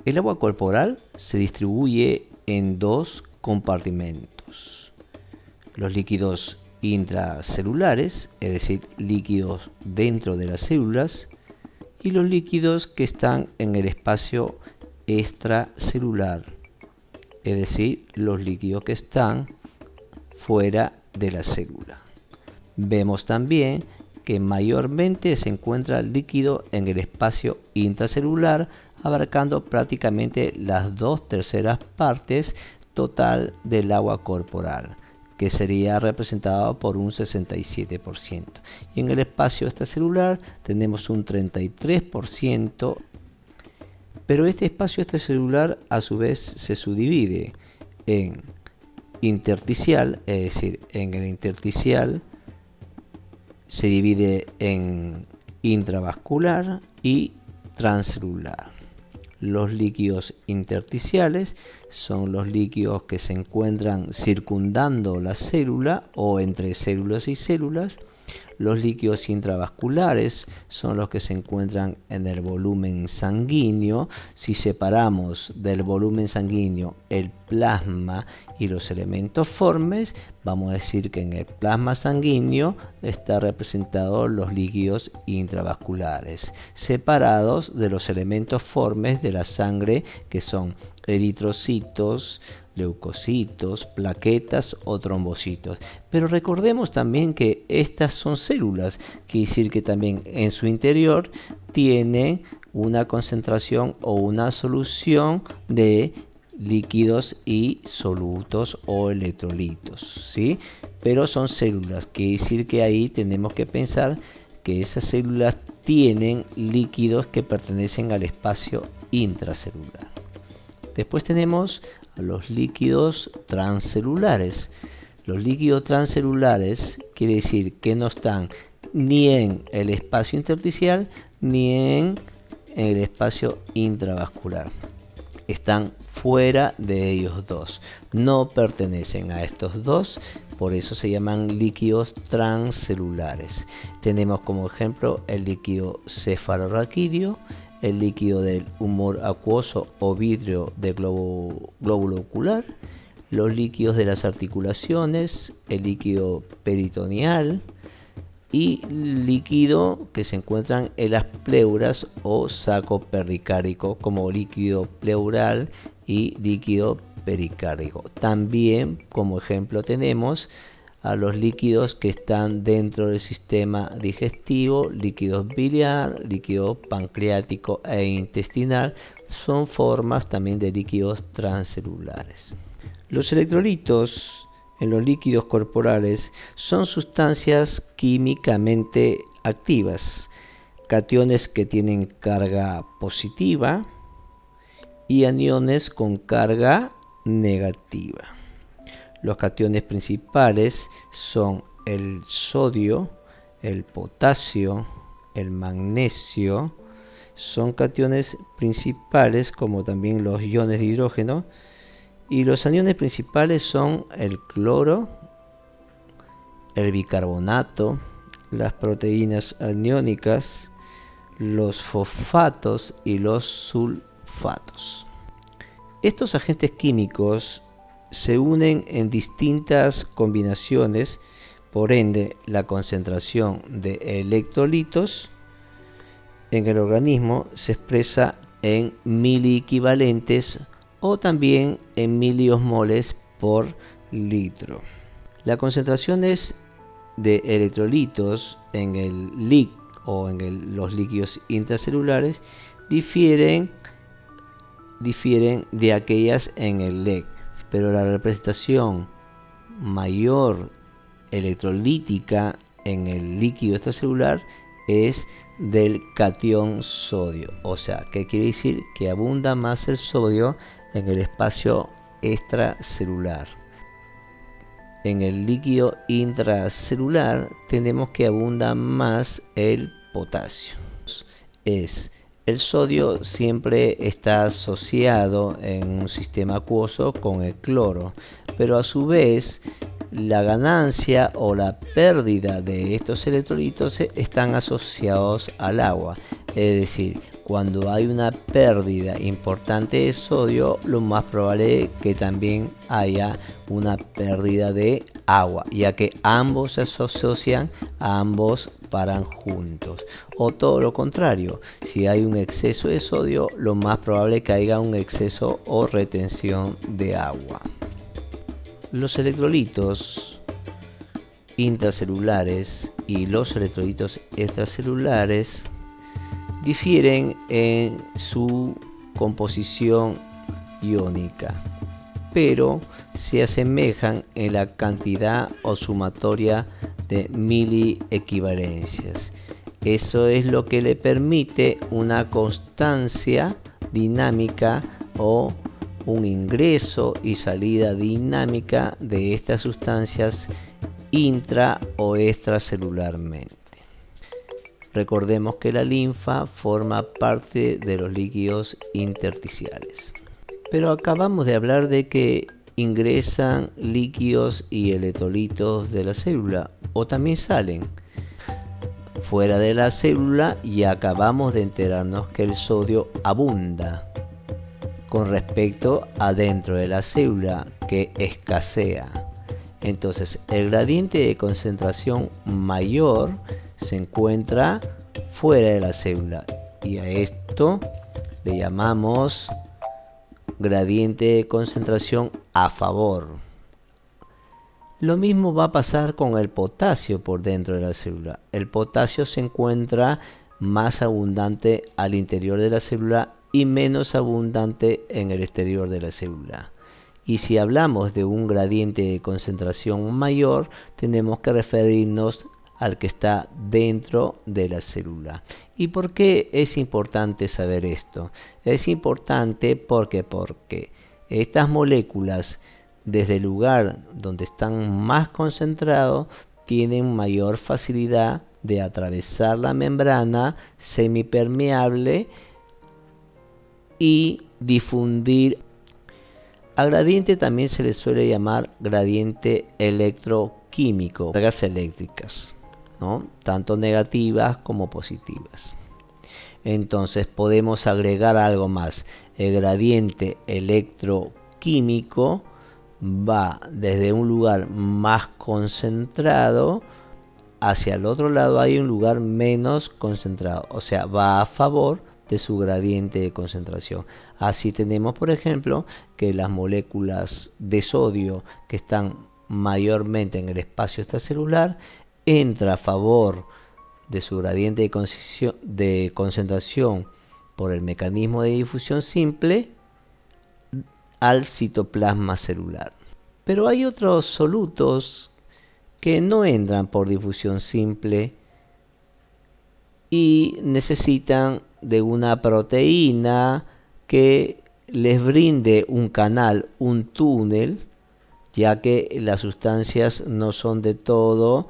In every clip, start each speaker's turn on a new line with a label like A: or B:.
A: El agua corporal se distribuye en dos compartimentos: los líquidos intracelulares, es decir, líquidos dentro de las células, y los líquidos que están en el espacio extracelular, es decir, los líquidos que están fuera de la célula. Vemos también que mayormente se encuentra líquido en el espacio intracelular, abarcando prácticamente las 2/3 partes total del agua corporal, que sería representado por un 67%. Y en el espacio extracelular tenemos un 33%, pero este espacio extracelular a su vez se subdivide en intersticial, es decir, en el intersticial se divide en intravascular y transcelular. Los líquidos intersticiales son los líquidos que se encuentran circundando la célula o entre células y células. Los líquidos intravasculares son los que se encuentran en el volumen sanguíneo. Si separamos del volumen sanguíneo el plasma y los elementos formes, vamos a decir que en el plasma sanguíneo están representados los líquidos intravasculares, separados de los elementos formes de la sangre, que son eritrocitos, leucocitos, plaquetas o trombocitos. Pero recordemos también que estas son células, quiere decir que también en su interior tienen una concentración o una solución de líquidos y solutos o electrolitos, ¿sí? Pero son células, quiere decir que ahí tenemos que pensar que esas células tienen líquidos que pertenecen al espacio intracelular. Después tenemos los líquidos transcelulares. Los líquidos transcelulares quiere decir que no están ni en el espacio intersticial ni en el espacio intravascular. Están fuera de ellos dos. No pertenecen a estos dos, por eso se llaman líquidos transcelulares. Tenemos como ejemplo el líquido cefalorraquídeo, el líquido del humor acuoso o vidrio del glóbulo ocular, los líquidos de las articulaciones, el líquido peritoneal y líquido que se encuentran en las pleuras o saco pericárdico, como líquido pleural y líquido pericárdico. También como ejemplo tenemos a los líquidos que están dentro del sistema digestivo, líquidos biliar, líquido pancreático e intestinal, son formas también de líquidos transcelulares. Los electrolitos en los líquidos corporales son sustancias químicamente activas, cationes que tienen carga positiva y aniones con carga negativa. Los cationes principales son el sodio, el potasio, el magnesio. Son cationes principales, como también los iones de hidrógeno. Y los aniones principales son el cloro, el bicarbonato, las proteínas aniónicas, los fosfatos y los sulfatos. Estos agentes químicos se unen en distintas combinaciones, por ende la concentración de electrolitos en el organismo se expresa en miliequivalentes o también en miliosmoles por litro. Las concentraciones de electrolitos en el LIC o en los líquidos intracelulares difieren de aquellas en el LEC, pero la representación mayor electrolítica en el líquido extracelular es del catión sodio. O sea, ¿qué quiere decir? Que abunda más el sodio en el espacio extracelular. En el líquido intracelular tenemos que abunda más el potasio. El sodio siempre está asociado en un sistema acuoso con el cloro, pero a su vez la ganancia o la pérdida de estos electrolitos están asociados al agua. Es decir, cuando hay una pérdida importante de sodio, lo más probable es que también haya una pérdida de agua, ya que ambos se asocian, ambos paran juntos. O todo lo contrario, si hay un exceso de sodio, lo más probable es que haya un exceso o retención de agua. Los electrolitos intracelulares y los electrolitos extracelulares difieren en su composición iónica, pero se asemejan en la cantidad o sumatoria de miliequivalencias. Eso es lo que le permite una constancia dinámica o un ingreso y salida dinámica de estas sustancias intra o extracelularmente. Recordemos que la linfa forma parte de los líquidos intersticiales. Pero acabamos de hablar de que ingresan líquidos y electrolitos de la célula, o también salen fuera de la célula, y acabamos de enterarnos que el sodio abunda con respecto a dentro de la célula, que escasea. Entonces, el gradiente de concentración mayor se encuentra fuera de la célula, y a esto le llamamos gradiente de concentración a favor. Lo mismo va a pasar con el potasio por dentro de la célula. El potasio se encuentra más abundante al interior de la célula y menos abundante en el exterior de la célula. Y si hablamos de un gradiente de concentración mayor, tenemos que referirnos al que está dentro de la célula. ¿Y por qué es importante saber esto? Es importante porque estas moléculas, desde el lugar donde están más concentrados, tienen mayor facilidad de atravesar la membrana semipermeable y difundir. Al gradiente también se le suele llamar gradiente electroquímico, cargas eléctricas, ¿no? Tanto negativas como positivas. Entonces podemos agregar algo más. El gradiente electroquímico va desde un lugar más concentrado hacia el otro lado, hay un lugar menos concentrado, o sea, va a favor de su gradiente de concentración. Así tenemos, por ejemplo, que las moléculas de sodio que están mayormente en el espacio extracelular entra a favor de su gradiente de concentración por el mecanismo de difusión simple al citoplasma celular. Pero hay otros solutos que no entran por difusión simple y necesitan de una proteína que les brinde un canal, un túnel, ya que las sustancias no son de todo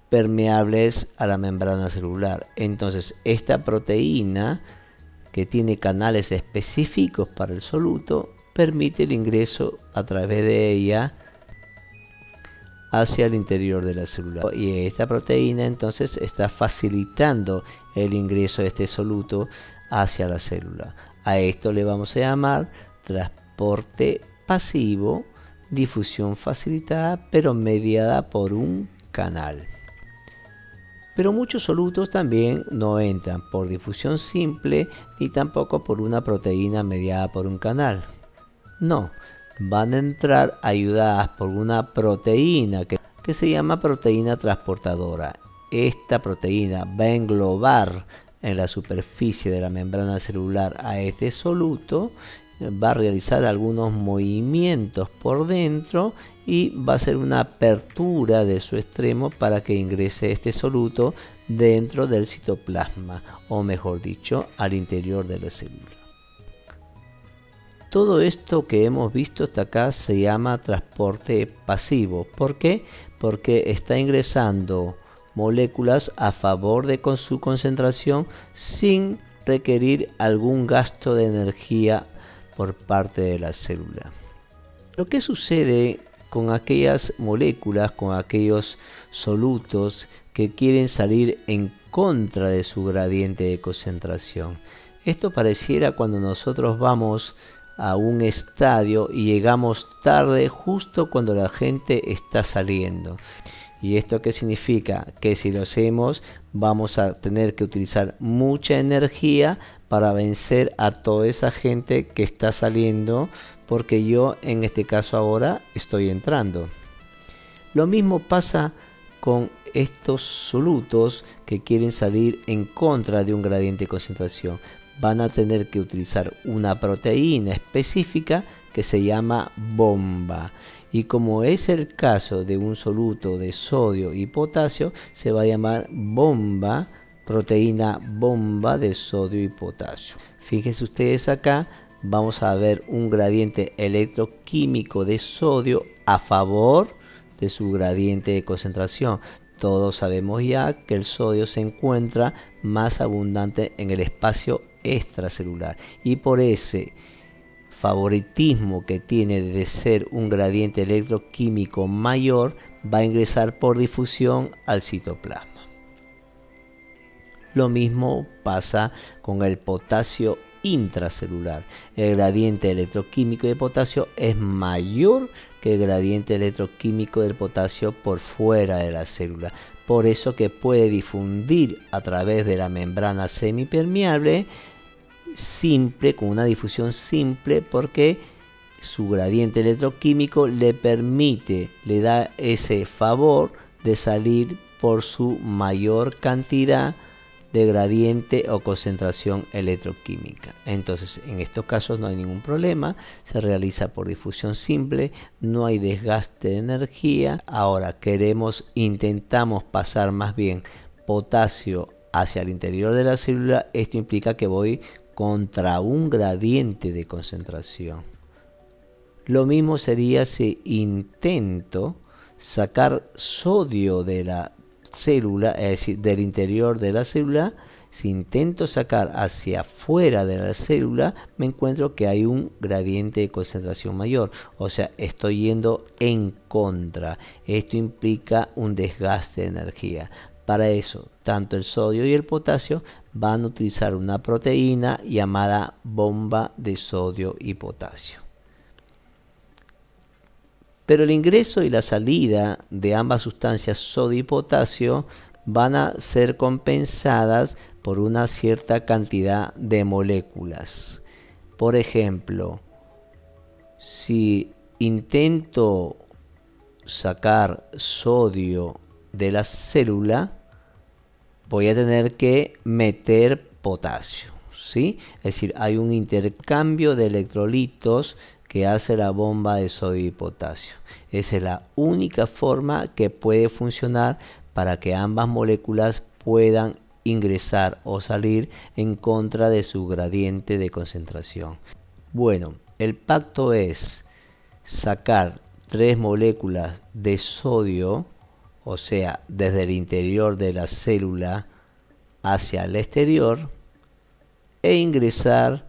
A: permeables a la membrana celular. Entonces, esta proteína, que tiene canales específicos para el soluto, permite el ingreso a través de ella hacia el interior de la célula. Y esta proteína entonces está facilitando el ingreso de este soluto hacia la célula. A esto le vamos a llamar transporte pasivo, difusión facilitada pero mediada por un canal. Pero muchos solutos también no entran por difusión simple ni tampoco por una proteína mediada por un canal. No, van a entrar ayudadas por una proteína que se llama proteína transportadora. Esta proteína va a englobar en la superficie de la membrana celular a este soluto, va a realizar algunos movimientos por dentro y va a hacer una apertura de su extremo para que ingrese este soluto dentro del citoplasma, o mejor dicho, al interior de la célula. Todo esto que hemos visto hasta acá se llama transporte pasivo. ¿Por qué? Porque está ingresando moléculas a favor de su concentración sin requerir algún gasto de energía por parte de la célula. Lo que sucede con aquellas moléculas, con aquellos solutos que quieren salir en contra de su gradiente de concentración, Esto pareciera cuando nosotros vamos a un estadio y llegamos tarde justo cuando la gente está saliendo. ¿Y esto qué significa? Que si lo hacemos vamos a tener que utilizar mucha energía para vencer a toda esa gente que está saliendo, porque yo en este caso ahora estoy entrando. Lo mismo pasa con estos solutos que quieren salir en contra de un gradiente de concentración. Van a tener que utilizar una proteína específica que se llama bomba. Y como es el caso de un soluto de sodio y potasio, se va a llamar bomba, proteína bomba de sodio y potasio. Fíjense ustedes acá, vamos a ver un gradiente electroquímico de sodio a favor de su gradiente de concentración. Todos sabemos ya que el sodio se encuentra más abundante en el espacio extracelular, y por ese favoritismo que tiene de ser un gradiente electroquímico mayor, va a ingresar por difusión al citoplasma. Lo mismo pasa con el potasio intracelular. El gradiente electroquímico de potasio es mayor que el gradiente electroquímico del potasio por fuera de la célula. Por eso que puede difundir a través de la membrana semipermeable simple, con una difusión simple, porque su gradiente electroquímico le permite, le da ese favor de salir por su mayor cantidad de gradiente o concentración electroquímica. Entonces, en estos casos no hay ningún problema, se realiza por difusión simple, no hay desgaste de energía. Ahora intentamos pasar más bien potasio hacia el interior de la célula. Esto implica que voy contra un gradiente de concentración. Lo mismo sería si intento sacar sodio de la célula, es decir, del interior de la célula. Si intento sacar hacia afuera de la célula, me encuentro que hay un gradiente de concentración mayor, o sea, estoy yendo en contra. Esto implica un desgaste de energía. Para eso, tanto el sodio y el potasio van a utilizar una proteína llamada bomba de sodio y potasio. Pero el ingreso y la salida de ambas sustancias, sodio y potasio, van a ser compensadas por una cierta cantidad de moléculas. Por ejemplo, si intento sacar sodio de la célula, voy a tener que meter potasio, ¿sí? Es decir, hay un intercambio de electrolitos que hace la bomba de sodio y potasio. Esa es la única forma que puede funcionar para que ambas moléculas puedan ingresar o salir en contra de su gradiente de concentración. Bueno, el pacto es sacar 3 moléculas de sodio, o sea, desde el interior de la célula hacia el exterior, e ingresar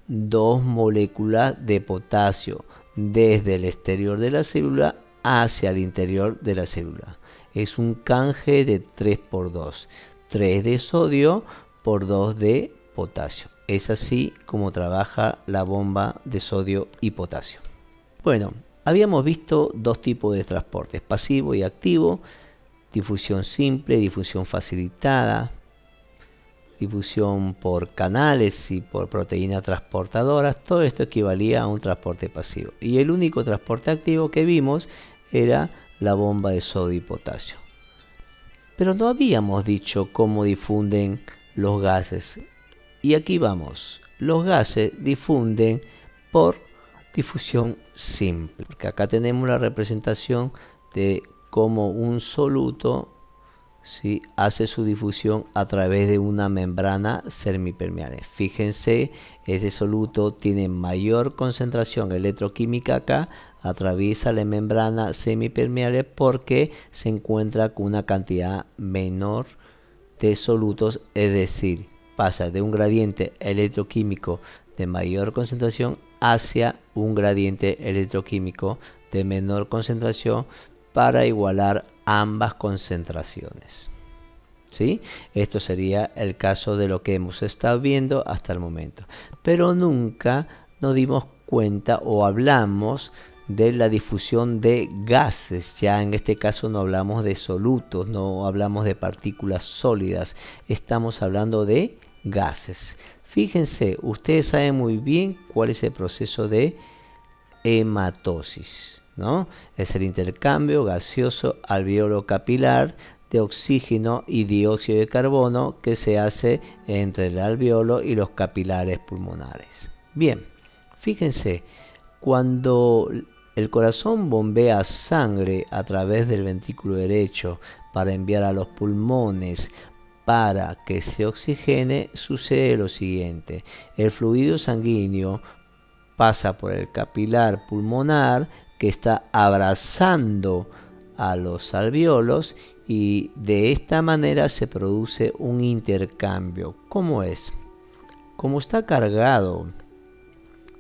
A: 2 moléculas de potasio desde el exterior de la célula hacia el interior de la célula. Es un canje de 3 por 2. 3 de sodio por 2 de potasio. Es así como trabaja la bomba de sodio y potasio. Bueno, habíamos visto 2 tipos de transportes, pasivo y activo, difusión simple, difusión facilitada, difusión por canales y por proteínas transportadoras. Todo esto equivalía a un transporte pasivo. Y el único transporte activo que vimos era la bomba de sodio y potasio. Pero no habíamos dicho cómo difunden los gases. Y aquí vamos. Los gases difunden por difusión simple. Porque acá tenemos la representación de cómo un soluto, ¿sí?, hace su difusión a través de una membrana semipermeable. Fíjense, este soluto tiene mayor concentración electroquímica acá, atraviesa la membrana semipermeable porque se encuentra con una cantidad menor de solutos, es decir, pasa de un gradiente electroquímico de mayor concentración hacia un gradiente electroquímico de menor concentración para igualar ambas concentraciones. ¿sí? Esto sería el caso de lo que hemos estado viendo hasta el momento. Pero nunca nos dimos cuenta o hablamos de la difusión de gases. Ya en este caso no hablamos de solutos, no hablamos de partículas sólidas, estamos hablando de gases. Fíjense, ustedes saben muy bien cuál es el proceso de hematosis, ¿no? Es el intercambio gaseoso alveolo capilar de oxígeno y dióxido de carbono que se hace entre el alveolo y los capilares pulmonares. Bien, fíjense, cuando el corazón bombea sangre a través del ventrículo derecho para enviar a los pulmones para que se oxigene, sucede lo siguiente: el fluido sanguíneo pasa por el capilar pulmonar que está abrazando a los alveolos y de esta manera se produce un intercambio. ¿Cómo es? Como está cargado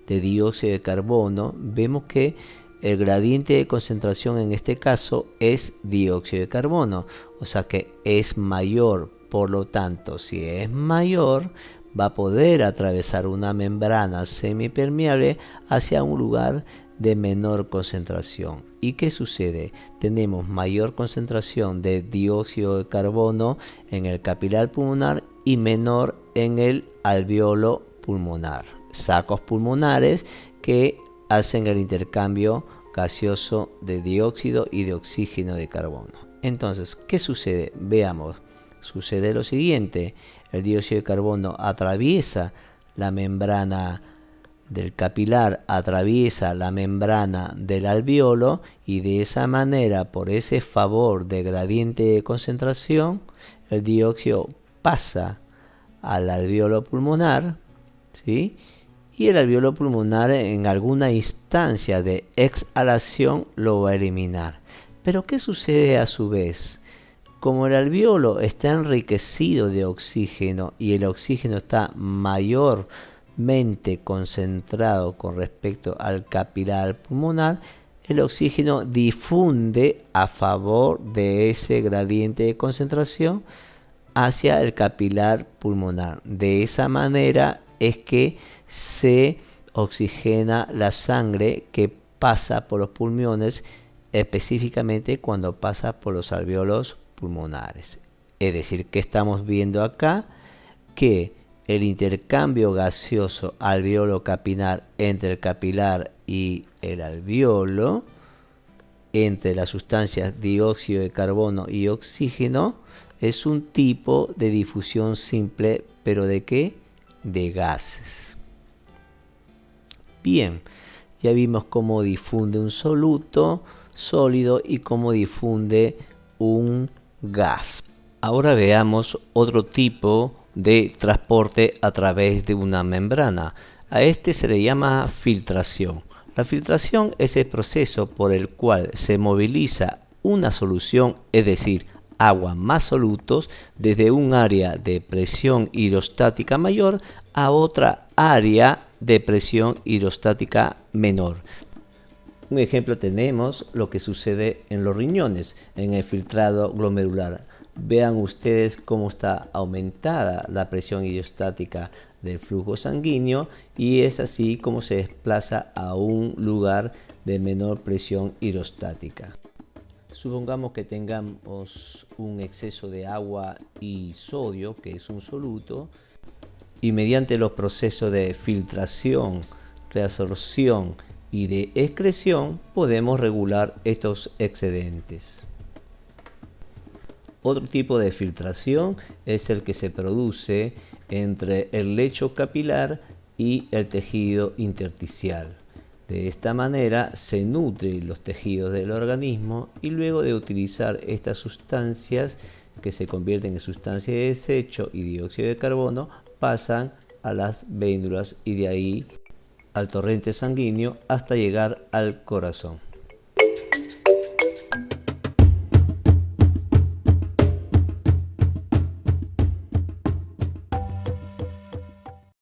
A: de dióxido de carbono, vemos que el gradiente de concentración en este caso es dióxido de carbono, o sea que es mayor. Por lo tanto, si es mayor, va a poder atravesar una membrana semipermeable hacia un lugar de menor concentración. ¿Y qué sucede? Tenemos mayor concentración de dióxido de carbono en el capilar pulmonar y menor en el alveolo pulmonar. Sacos pulmonares que hacen el intercambio gaseoso de dióxido y de oxígeno de carbono. Entonces, ¿qué sucede? Veamos. Sucede lo siguiente: el dióxido de carbono atraviesa la membrana del capilar, atraviesa la membrana del alveolo y de esa manera, por ese favor de gradiente de concentración, el dióxido pasa al alveolo pulmonar, ¿sí? Y el alveolo pulmonar en alguna instancia de exhalación lo va a eliminar. Pero ¿qué sucede a su vez? Como el alveolo está enriquecido de oxígeno y el oxígeno está mayormente concentrado con respecto al capilar pulmonar, el oxígeno difunde a favor de ese gradiente de concentración hacia el capilar pulmonar. De esa manera es que se oxigena la sangre que pasa por los pulmones, específicamente cuando pasa por los alveolos pulmonares. Es decir, que estamos viendo acá que el intercambio gaseoso alveolo capilar entre el capilar y el alveolo, entre las sustancias dióxido de carbono y oxígeno, es un tipo de difusión simple, pero ¿de qué? De gases. Bien, ya vimos cómo difunde un soluto sólido y cómo difunde un gas. Ahora veamos otro tipo de transporte a través de una membrana. A este se le llama filtración. La filtración es el proceso por el cual se moviliza una solución, es decir, agua más solutos, desde un área de presión hidrostática mayor a otra área de presión hidrostática menor. Un ejemplo tenemos lo que sucede en los riñones, en el filtrado glomerular. Vean ustedes cómo está aumentada la presión hidrostática del flujo sanguíneo y es así como se desplaza a un lugar de menor presión hidrostática. Supongamos que tengamos un exceso de agua y sodio, que es un soluto, y mediante los procesos de filtración, reabsorción y de excreción podemos regular estos excedentes. Otro tipo de filtración es el que se produce entre el lecho capilar y el tejido intersticial. De esta manera se nutren los tejidos del organismo y luego de utilizar estas sustancias que se convierten en sustancias de desecho y dióxido de carbono pasan a las vénulas y de ahí al torrente sanguíneo hasta llegar al corazón.